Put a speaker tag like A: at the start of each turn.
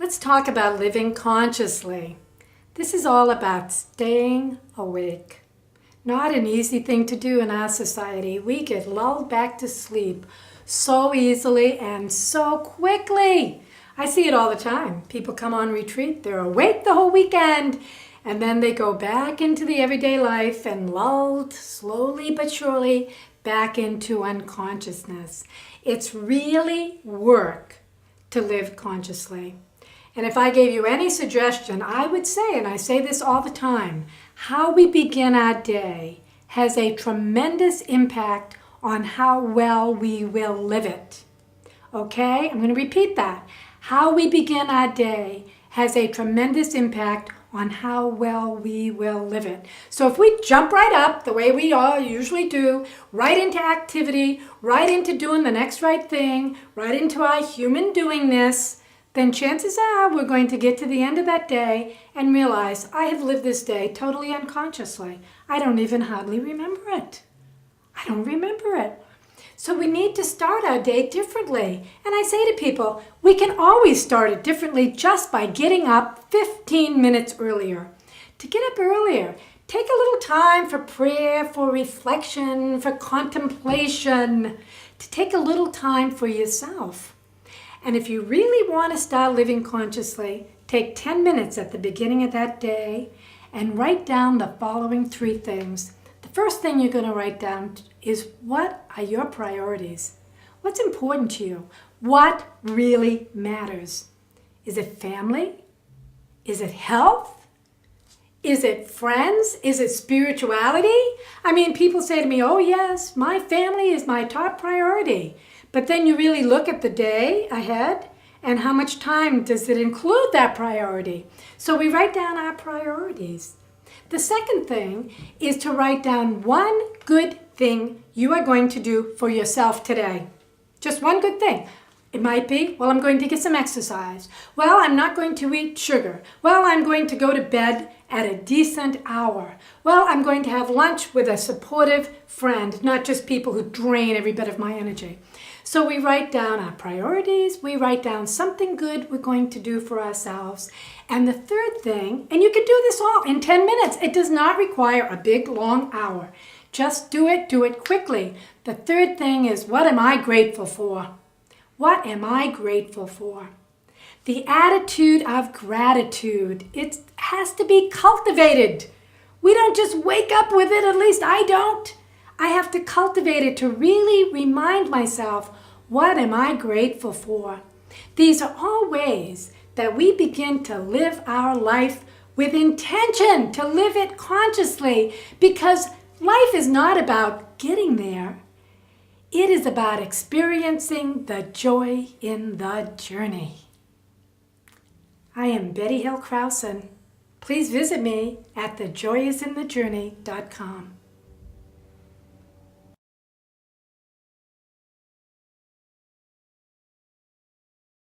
A: Let's talk about living consciously. This is all about staying awake. Not an easy thing to do in our society. We get lulled back to sleep so easily and so quickly. I see it all the time. People come on retreat, they're awake the whole weekend, and then they go back into the everyday life and lulled slowly but surely back into unconsciousness. It's really work to live consciously. And if I gave you any suggestion, I would say, and I say this all the time, how we begin our day has a tremendous impact on how well we will live it. Okay? I'm going to repeat that. How we begin our day has a tremendous impact on how well we will live it. So if we jump right up, the way we all usually do, right into activity, right into doing the next right thing, right into our human doingness, then chances are we're going to get to the end of that day and realize I have lived this day totally unconsciously. I don't even hardly remember it. I don't remember it. So we need to start our day differently. And I say to people, we can always start it differently just by getting up 15 minutes earlier. To get up earlier, take a little time for prayer, for reflection, for contemplation, to take a little time for yourself. And if you really want to start living consciously, take 10 minutes at the beginning of that day and write down the following 3 things. The first thing you're going to write down is, what are your priorities? What's important to you? What really matters? Is it family? Is it health? Is it friends? Is it spirituality? I mean, people say to me, oh yes, my family is my top priority. But then you really look at the day ahead and how much time does it include that priority. So we write down our priorities. The second thing is to write down one good thing you are going to do for yourself today. Just one good thing. It might be, well, I'm going to get some exercise. Well, I'm not going to eat sugar. Well, I'm going to go to bed at a decent hour. Well, I'm going to have lunch with a supportive friend, not just people who drain every bit of my energy. So we write down our priorities. We write down something good we're going to do for ourselves. And the third thing, and you can do this all in 10 minutes. It does not require a big, long hour. Just do it quickly. The third thing is, what am I grateful for? What am I grateful for? The attitude of gratitude, it has to be cultivated. We don't just wake up with it, at least I don't. I have to cultivate it to really remind myself, what am I grateful for? These are all ways that we begin to live our life with intention, to live it consciously, because life is not about getting there. It is about experiencing the joy in the journey. I am Betty Hill Crowson. Please visit me at thejoyisinthejourney.com.